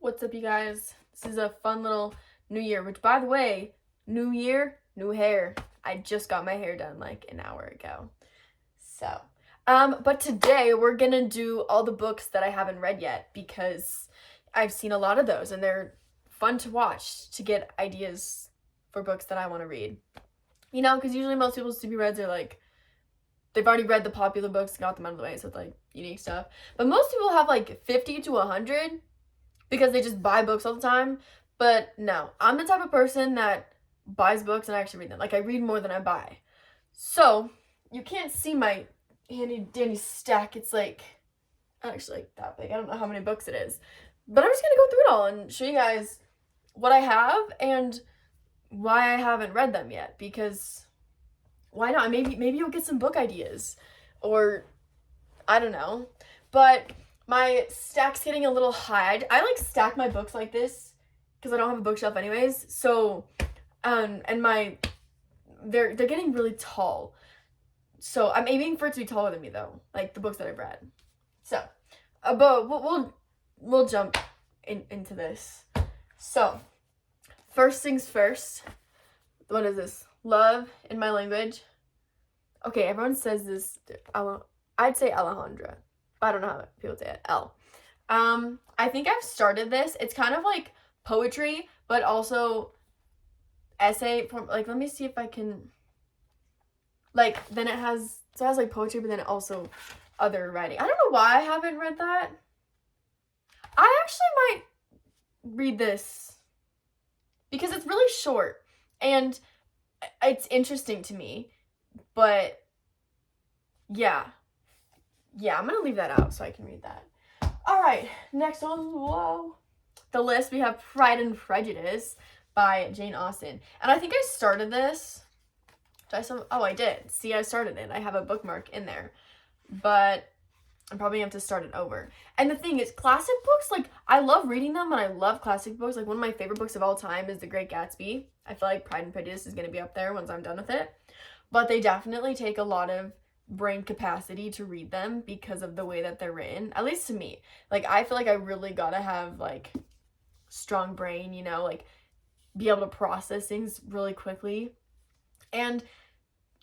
What's up, you guys? This is a fun little new year, which, by the way, new year, new hair. I just got my hair done like an hour ago. So, but today we're gonna do all the books that I haven't read yet because I've seen a lot of those and they're fun to watch to get ideas for books that I want to read. You know, because usually most people's to-be-reads are like, they've already read the popular books, got them out of the way, so it's like unique stuff. But most people have like 50 to 100 because they just buy books all the time. But no, I'm the type of person that buys books and I actually read them. Like, I read more than I buy. So, you can't see my handy dandy stack. It's like, actually like that big. I don't know how many books it is. But I'm just going to go through it all and show you guys what I have and why I haven't read them yet. Because why not? Maybe you'll get some book ideas. Or, I don't know. But my stack's getting a little high. I like stack my books like this because I don't have a bookshelf anyways. So, and they're getting really tall. So I'm aiming for it to be taller than me though, like the books that I've read. So, but we'll jump into this. So, first things first. What is this? Love in My Language. Okay, everyone says this. I'd say Alejandra. I don't know how people say it. L. I think I've started this. It's kind of like poetry, but also essay form. Like, let me see if I can. Like, then it has like poetry, but then it also other writing. I don't know why I haven't read that. I actually might read this because it's really short and it's interesting to me. But yeah, I'm gonna leave that out so I can read that. All right, next on the list we have Pride and Prejudice by Jane Austen, and I think I started this. I did. See, I started it. I have a bookmark in there, but I'm probably gonna have to start it over. And the thing is, classic books, like, I love reading them, and I love classic books. Like, one of my favorite books of all time is The Great Gatsby. I feel like Pride and Prejudice is gonna be up there once I'm done with it. But they definitely take a lot of brain capacity to read them because of the way that they're written, at least to me. Like, I feel like I really gotta have, like, strong brain, you know, like, be able to process things really quickly. And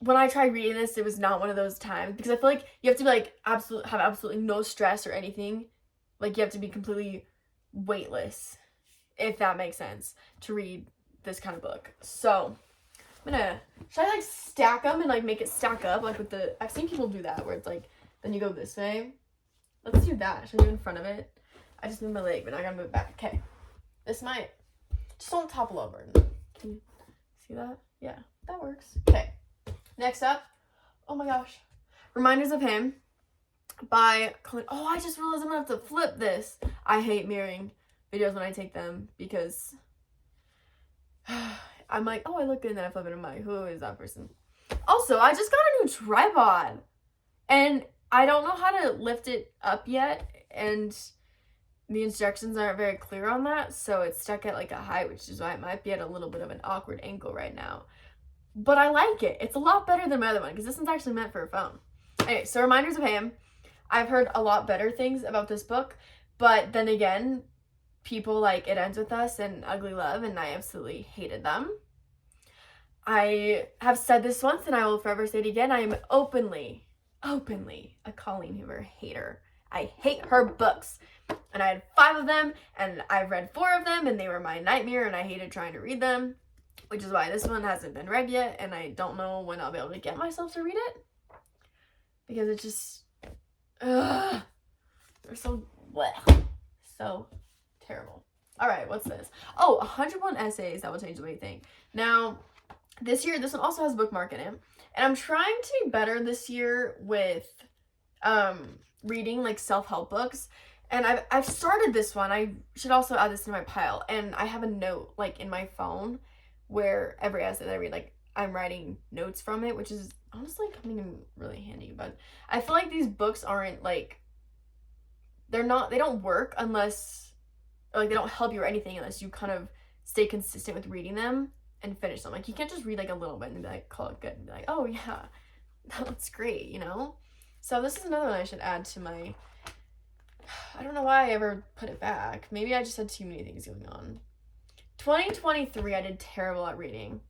when I tried reading this, it was not one of those times because I feel like you have to be, like, have absolutely no stress or anything. Like, you have to be completely weightless, if that makes sense, to read this kind of book. So, should I, like, stack them and, like, make it stack up, like, with I've seen people do that, where it's, like, then you go this way. Let's do that. Should I do in front of it? I just moved my leg, but now I gotta move it back. Okay. This might, just don't topple over. Can you see that? Yeah, that works. Okay. Next up, oh my gosh, Reminders of Him by Kaitlin. Oh, I just realized I'm gonna have to flip this. I hate mirroring videos when I take them because I'm like, oh, I look good, and then I flip it, and I'm like, who is that person? Also, I just got a new tripod, and I don't know how to lift it up yet, and the instructions aren't very clear on that, so it's stuck at, like, a height, which is why it might be at a little bit of an awkward angle right now. But I like it. It's a lot better than my other one, because this one's actually meant for a phone. Okay, so Reminders of Him. I've heard a lot better things about this book, but then again, people like It Ends With Us and Ugly Love, and I absolutely hated them. I have said this once, and I will forever say it again. I am openly a Colleen Hoover hater. I hate her books. And I had 5 of them, and I've read 4 of them, and they were my nightmare, and I hated trying to read them. Which is why this one hasn't been read yet, and I don't know when I'll be able to get myself to read it. Because it's just, they're so terrible. Alright, what's this? Oh, 101 Essays That Will Change the Way You Think. Now, this year, this one also has a bookmark in it, and I'm trying to be better this year with reading, like, self-help books. And I've started this one. I should also add this to my pile. And I have a note, like, in my phone where every essay that I read, like, I'm writing notes from it, which is honestly coming in really handy. But I feel like these books aren't, like, they don't work unless, or, like, they don't help you or anything unless you kind of stay consistent with reading them and finish them. Like, you can't just read, like, a little bit and be like, call it good, and be like, oh yeah, that looks great, you know? So this is another one I should add to my I don't know why I ever put it back. Maybe I just had too many things going on. 2023, I did terrible at reading.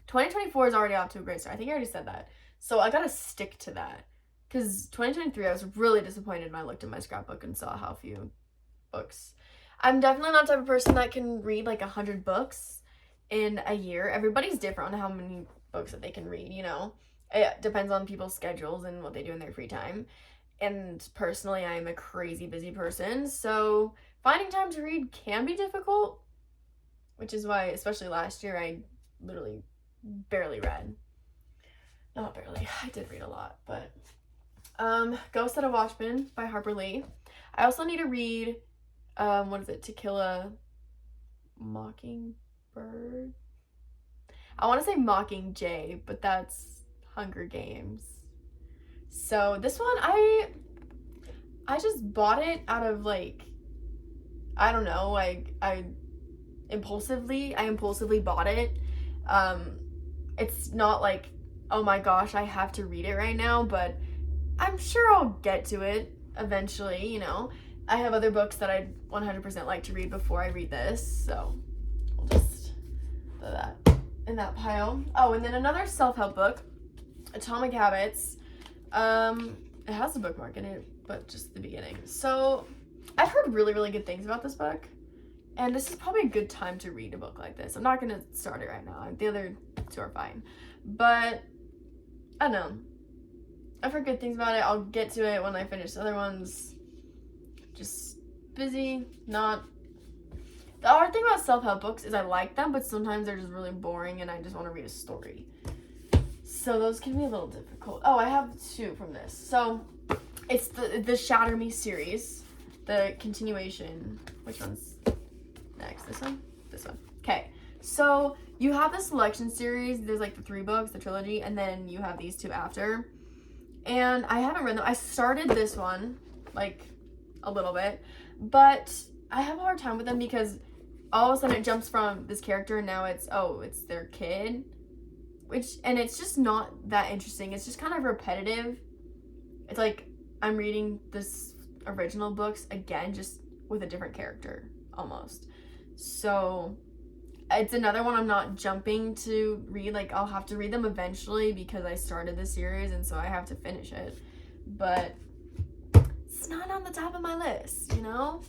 2024 is already off to a great start. I think I already said that. So I gotta stick to that. Because 2023, I was really disappointed when I looked at my scrapbook and saw how few books. I'm definitely not the type of person that can read like 100 books in a year. Everybody's different on how many books that they can read, you know? It depends on people's schedules and what they do in their free time. And personally, I'm a crazy busy person, so finding time to read can be difficult, which is why, especially last year, I literally barely read. Not barely, I did read a lot, but Ghost at a Watchman by Harper Lee. I also need to read, what is it, To Kill a Mockingbird? I want to say Mockingjay, but that's Hunger Games. So this one, I just bought it out of like, I don't know, like I impulsively bought it. It's not like, oh my gosh, I have to read it right now, but I'm sure I'll get to it eventually, you know. I have other books that I'd 100% like to read before I read this, so we'll just put that in that pile. Oh, and then another self-help book, Atomic Habits. It has a bookmark in it, but just the beginning. So I've heard really, really good things about this book, and this is probably a good time to read a book like this. I'm not gonna start it right now. The other two are fine, but I don't know. I've heard good things about it. I'll get to it when I finish the other ones. Just busy, not. The hard thing about self-help books is I like them, but sometimes they're just really boring and I just want to read a story. So those can be a little difficult. Oh, I have two from this. So it's the Shatter Me series, the continuation. Which one's next? This one? This one. Okay. So you have the selection series. There's like the 3 books, the trilogy, and then you have these 2 after. And I haven't read them. I started this one, like, a little bit, but I have a hard time with them because all of a sudden it jumps from this character and now it's their kid, and it's just not that interesting. It's just kind of repetitive. It's like I'm reading this original books again, just with a different character, almost. So it's another one I'm not jumping to read. Like, I'll have to read them eventually because I started the series and so I have to finish it. But it's not on the top of my list, you know?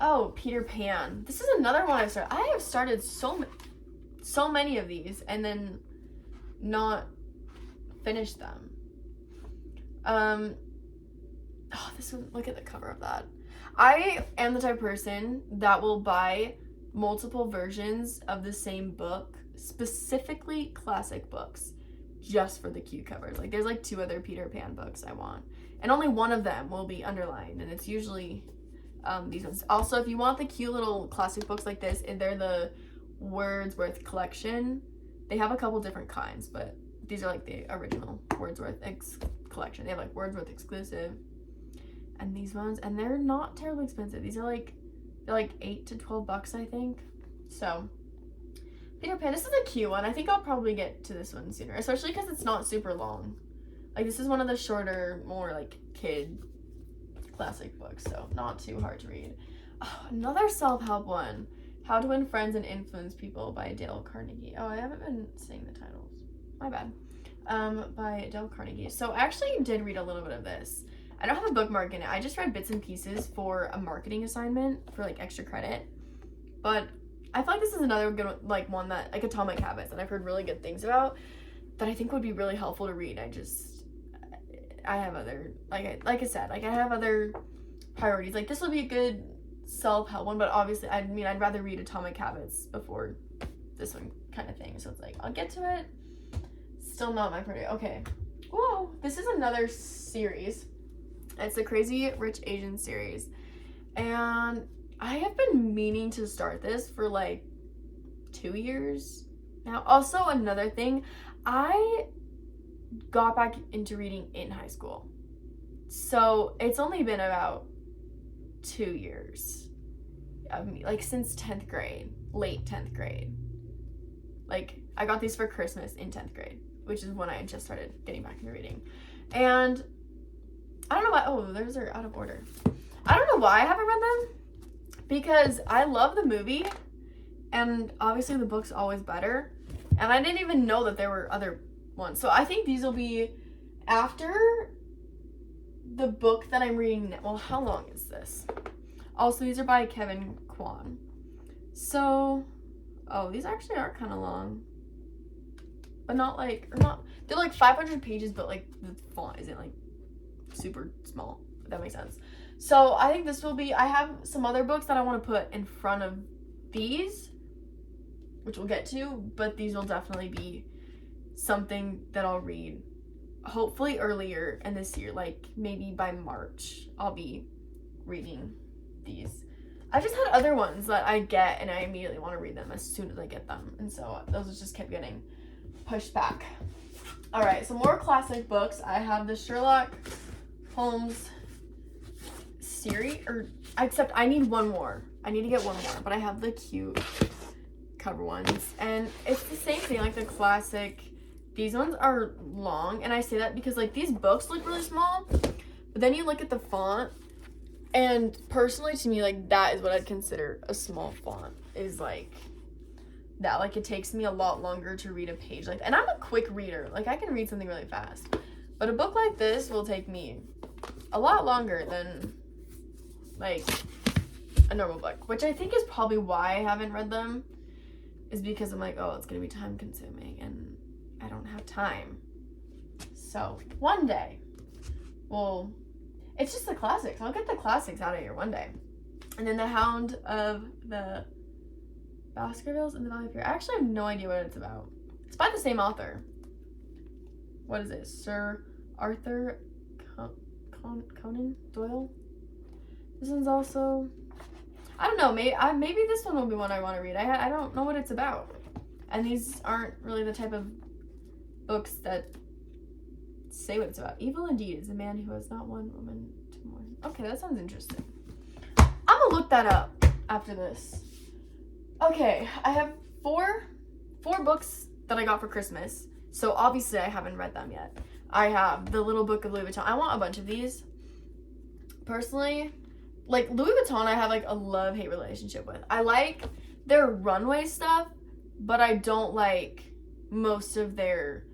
Oh, Peter Pan. This is another one I've started. I have started so many of these and then not finished them. This one, look at the cover of that. I am the type of person that will buy multiple versions of the same book, specifically classic books, just for the cute covers. Like, there's like 2 other Peter Pan books I want, and only one of them will be underlined, and it's usually these ones. Also, if you want the cute little classic books like this, and they're the Wordsworth collection, they have a couple different kinds, but these are like the original Wordsworth collection. They have like Wordsworth exclusive, and these ones, and they're not terribly expensive. These are like, they're like $8 to $12, I think. So Peter Pan, this is a cute one. I think I'll probably get to this one sooner, especially because it's not super long. Like, this is one of the shorter, more like kid classic books, so not too hard to read. Oh, another self-help one, How to Win Friends and Influence People by Dale Carnegie. Oh, I haven't been saying the titles. My bad. By Dale Carnegie. So I actually did read a little bit of this. I don't have a bookmark in it. I just read bits and pieces for a marketing assignment for like extra credit. But I feel like this is another good like one that, like Atomic Habits, that I've heard really good things about that I think would be really helpful to read. I have other, like I said, like I have other priorities. Like, this would be a good self-help one, but obviously, I mean, I'd rather read Atomic Habits before this one kind of thing. So it's like, I'll get to it. Still not my priority. Okay. Whoa. This is another series. It's the Crazy Rich Asian series. And I have been meaning to start this for like 2 years now. Also, another thing, I got back into reading in high school. So it's only been about 2 years. Like, since 10th grade, late 10th grade. Like, I got these for Christmas in 10th grade, which is when I just started getting back into reading. And I don't know why, those are out of order. I don't know why I haven't read them, because I love the movie, and obviously the book's always better, and I didn't even know that there were other ones. So I think these will be after the book that I'm reading now. Well, how long is this? Also, these are by Kevin Kwan. So, oh, these actually are kind of long. But they're like 500 pages, but like the font isn't like super small, if that makes sense. So I think this will be, I have some other books that I want to put in front of these, which we'll get to, but these will definitely be something that I'll read hopefully earlier in this year, like maybe by March I'll be reading these. I just had other ones that I get and I immediately want to read them as soon as I get them, and so those just kept getting pushed back. All right, so more classic books. I have the Sherlock Holmes series, except I need one more. I need to get one more, but I have the cute cover ones, and it's the same thing, like the classic. These ones are long, and I say that because like these books look really small, but then you look at the font, and personally to me, like that is what I'd consider a small font, is like that. Like it takes me a lot longer to read a page, like, and I'm a quick reader, like I can read something really fast, but a book like this will take me a lot longer than like a normal book, which I think is probably why I haven't read them, is because I'm like, oh, it's gonna be time consuming and I don't have time. So one day, well, it's just the classics. I'll get the classics out of here one day. And then The Hound of the Baskervilles and the Valley of Fear. I actually have no idea what it's about. It's by the same author. What is it? Sir Arthur Conan Doyle? This one's also, I don't know, maybe this one will be one I want to read. I don't know what it's about. And these aren't really the type of books that say what it's about. Evil Indeed is a man who has not one woman to mourn. Okay, that sounds interesting. I'm gonna look that up after this. Okay, I have four books that I got for Christmas. So obviously I haven't read them yet. I have The Little Book of Louis Vuitton. I want a bunch of these. Personally, like Louis Vuitton, I have like a love-hate relationship with. I like their runway stuff, but I don't like most of their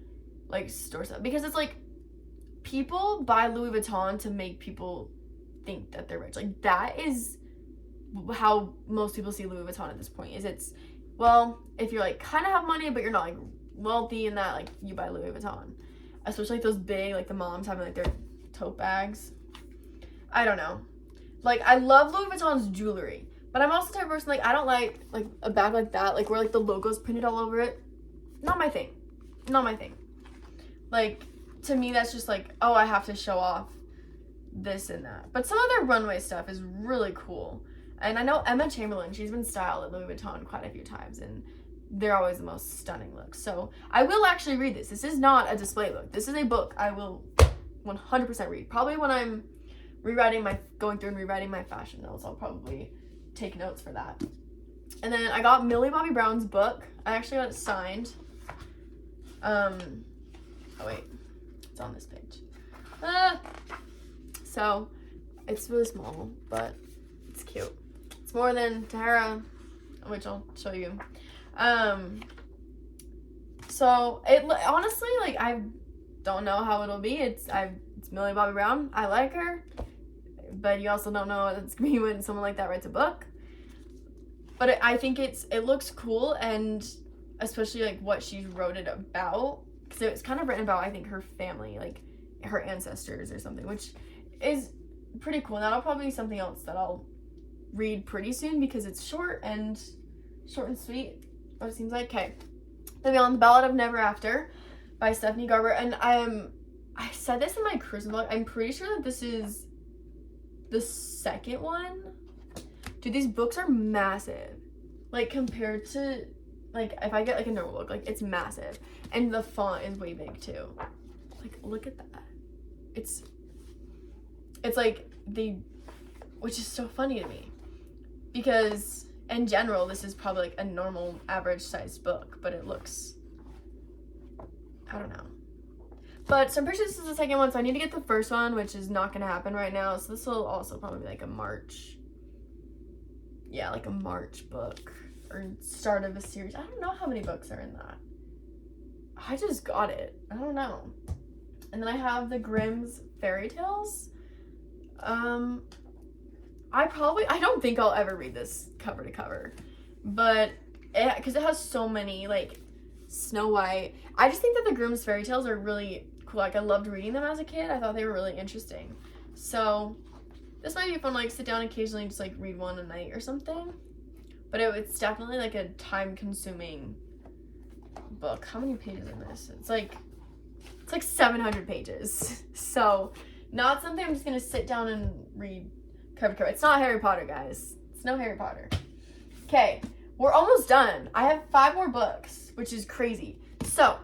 like store stuff, because it's like people buy Louis Vuitton to make people think that they're rich. Like that is how most people see Louis Vuitton at this point, is it's, well, if you're like kind of have money but you're not like wealthy and that, like you buy Louis Vuitton, especially like those big, like the moms having like their tote bags. I don't know, like I love Louis Vuitton's jewelry, but I'm also the type of person, like I don't like a bag like that, like where like the logo's printed all over it. Not my thing. Like, to me, that's just like, oh, I have to show off this and that. But some of their runway stuff is really cool. And I know Emma Chamberlain, she's been styled at Louis Vuitton quite a few times, and they're always the most stunning looks. So I will actually read this. This is not a display book. This is a book I will 100% read. Probably when I'm going through and rewriting my fashion notes, I'll probably take notes for that. And then I got Millie Bobby Brown's book. I actually got it signed. Oh wait, it's on this page. So it's really small, but it's cute. It's more than Tahara, which I'll show you. So it honestly, like I don't know how it'll be. It's Millie Bobby Brown. I like her, but you also don't know what it's gonna be when someone like that writes a book. But I think it looks cool, and especially like what she wrote it about. So it's kind of written about, I think, her family, like her ancestors or something, which is pretty cool. That'll probably be something else that I'll read pretty soon, because it's short and sweet, what it seems like. Okay, then on The Ballad of Never After by Stephanie Garber. And I said this in my Christmas vlog, I'm pretty sure that this is the second one. Dude, these books are massive. Like compared to, like if I get like a normal book, like it's massive. And the font is way big too. Like look at that. It's like which is so funny to me, because in general this is probably like a normal average sized book, but it looks, I don't know. But so I'm pretty sure this is the second one, so I need to get the first one, which is not going to happen right now. So this will also probably be like a March. Yeah, like a March book or start of a series. I don't know how many books are in that. I just got it. I don't know. And then I have the Grimm's Fairy Tales. I don't think I'll ever read this cover to cover, but because it has so many, like Snow White. I just think that the Grimm's Fairy Tales are really cool. Like, I loved reading them as a kid. I thought they were really interesting. So this might be fun, like sit down occasionally, just like read one a night or something. But it's definitely like a time-consuming book. How many pages in this? It's like 700 pages. So not something I'm just gonna sit down and read cover to cover. It's not Harry Potter, guys. It's no Harry Potter. Okay, we're almost done. I have 5 more books, which is crazy. So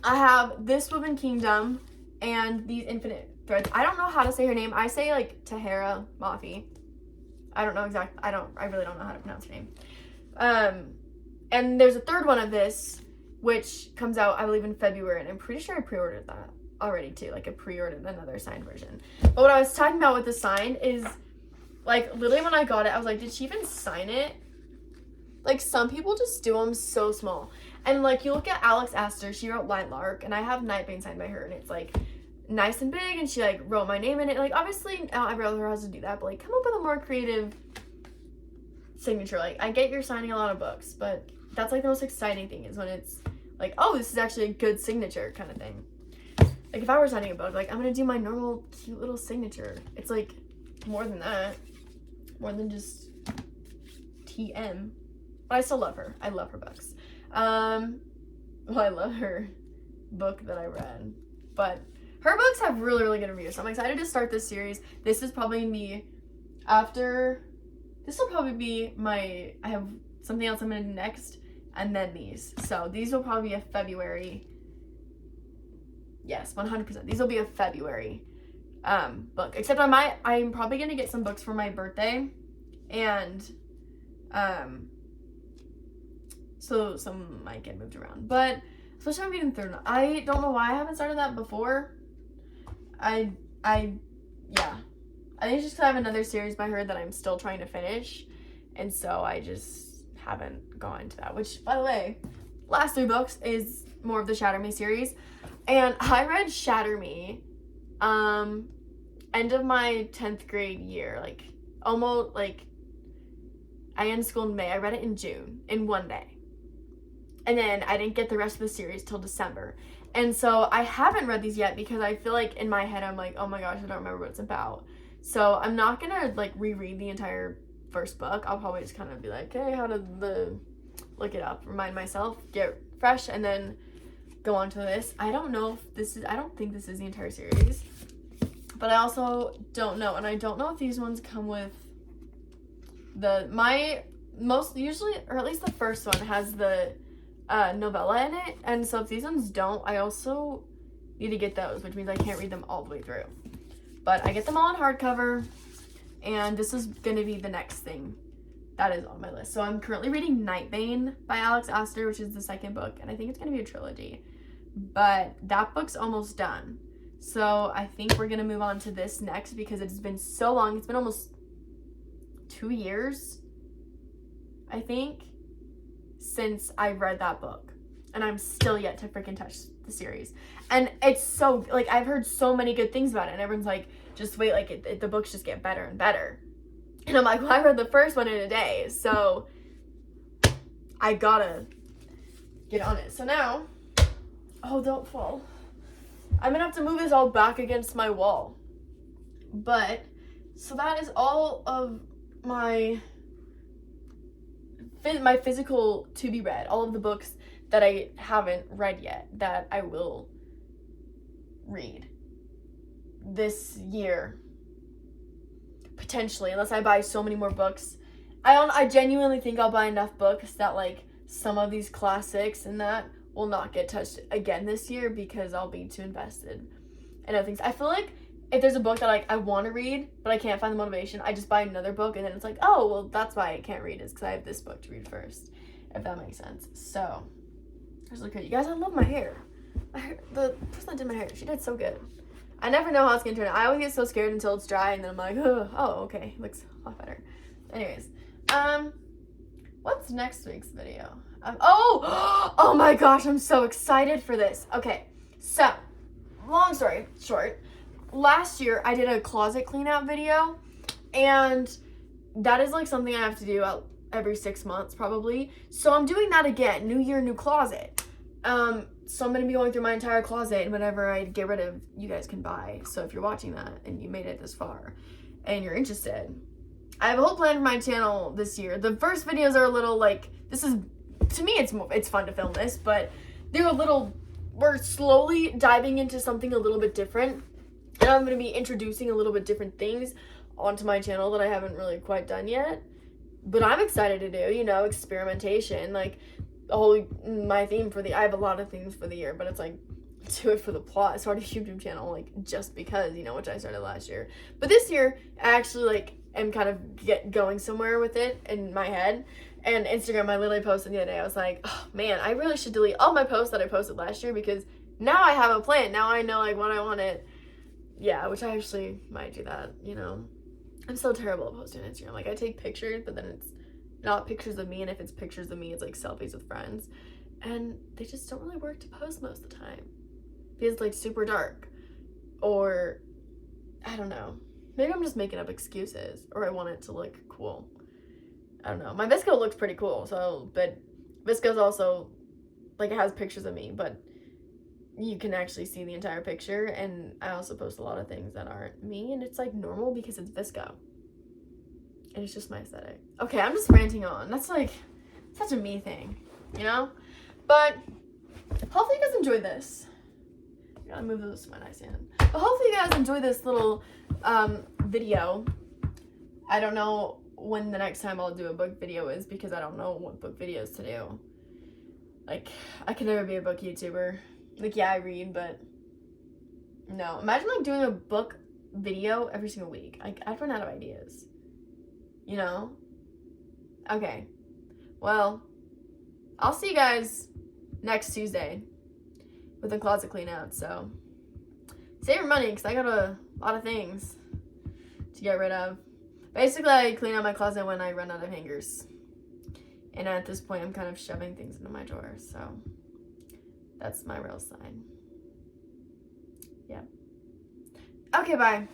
I have This Woven Kingdom and These Infinite Threads. I don't know how to say her name. I say like Tahara Mafi. I don't know exactly. I really don't know how to pronounce her name. And there's a third one of this, which comes out, I believe, in February, and I'm pretty sure I pre-ordered that already too. Like, I pre-ordered another signed version. But what I was talking about with the sign is, like, literally when I got it, I was like, did she even sign it? Like, some people just do them so small. And, like, you look at Alex Astor, she wrote Light Lark, and I have Nightbane signed by her, and it's, like, nice and big, and she, like, wrote my name in it. Like, obviously, not every author has to do that, but, like, come up with a more creative signature. Like, I get you're signing a lot of books, but that's, like, the most exciting thing is when it's, like, oh, this is actually a good signature kind of thing. Like, if I were signing a book, like, I'm gonna do my normal cute little signature. It's, like, more than that. More than just TM. But I still love her. I love her books. Well, I love her book that I read. But her books have really, really good reviews. So I'm excited to start this series. This is probably me after... This will probably be my... I have something else I'm gonna do next. And then these. So these will probably be a February... Yes, 100%. These will be a February book. Except I'm probably gonna get some books for my birthday. And... So some might get moved around, but especially I'm reading through. I don't know why I haven't started that before. Yeah. I think it's just because I have another series by her that I'm still trying to finish, and so I just haven't gone to that. Which, by the way, last 3 books is more of the Shatter Me series, and I read Shatter Me, end of my 10th grade year, like almost like I ended school in May. I read it in June in one day. And then I didn't get the rest of the series till December. And so I haven't read these yet because I feel like in my head I'm like, oh my gosh, I don't remember what it's about. So I'm not gonna like reread the entire first book. I'll probably just kind of be like, hey, how did look it up, remind myself, get fresh, and then go on to this. I don't think this is the entire series. But I also don't know. And I don't know if these ones come with usually, or at least the first one has the novella in it, and so if these ones don't, I also need to get those, which means I can't read them all the way through. But I get them all in hardcover, and this is gonna be the next thing that is on my list. So I'm currently reading Nightbane by Alex Astor, which is the second book, and I think it's gonna be a trilogy. But that book's almost done. So I think we're gonna move on to this next because it's been so long. It's been almost 2 years, I think, since I read that book, and I'm still yet to freaking touch the series. And it's so, like, I've heard so many good things about it, and everyone's like, just wait, like, the books just get better and better. And I'm like, well, I read the first one in a day, so I gotta get on it. So now, oh, don't fall. I'm gonna have to move this all back against my wall. But, so that is all of my physical to be read, all of the books that I haven't read yet that I will read this year, potentially, unless I buy so many more books. I genuinely think I'll buy enough books that, like, some of these classics and that will not get touched again this year because I'll be too invested in other things. I feel like if there's a book that, like, I want to read, but I can't find the motivation, I just buy another book, and then it's like, oh, well, that's why I can't read, is because I have this book to read first, if that makes sense. So, just look at you guys. I love my hair. The person that did my hair, she did so good. I never know how it's gonna turn out. I always get so scared until it's dry, and then I'm like, oh, okay, looks a lot better. Anyways, what's next week's video? Oh my gosh, I'm so excited for this. Okay, so, long story short, last year I did a closet clean out video, and that is like something I have to do every 6 months probably. So I'm doing that again, new year, new closet. So I'm gonna be going through my entire closet, and whatever I get rid of, you guys can buy. So if you're watching that and you made it this far and you're interested, I have a whole plan for my channel this year. The first videos are a little like, this is, to me, it's fun to film this, but they're a little, we're slowly diving into something a little bit different, and I'm going to be introducing a little bit different things onto my channel that I haven't really quite done yet, but I'm excited to do, you know, experimentation, like, my theme for I have a lot of things for the year, but it's like, do it for the plot, start a YouTube channel, like, just because, you know, which I started last year, but this year, I actually, like, am kind of going somewhere with it in my head. And Instagram, I literally posted the other day, I was like, oh man, I really should delete all my posts that I posted last year, because now I have a plan. Now I know like what I want it. Yeah, which I actually might do that, you know. I'm so terrible at posting on Instagram. Like, I take pictures, but then it's not pictures of me, and if it's pictures of me, it's like selfies with friends. And they just don't really work to post most of the time, because it's like super dark, or I don't know. Maybe I'm just making up excuses, or I want it to look cool. I don't know. My VSCO looks pretty cool, so, but VSCO's also, like, it has pictures of me, but you can actually see the entire picture, and I also post a lot of things that aren't me, and it's, like, normal because it's VSCO. And it's just my aesthetic. Okay, I'm just ranting on. That's, like, such a me thing, you know? But hopefully you guys enjoyed this. I gotta move this to my nightstand. But hopefully you guys enjoy this little video. I don't know when the next time I'll do a book video is, because I don't know what book videos to do. Like, I can never be a book YouTuber. Like, yeah, I read, but no. Imagine, like, doing a book video every single week. I'd run out of ideas. You know? Okay. Well, I'll see you guys next Tuesday with the closet clean out, so save your money, because I got a lot of things to get rid of. Basically, I clean out my closet when I run out of hangers, and at this point I'm kind of shoving things into my drawers, so that's my real sign. Yeah. Okay, bye.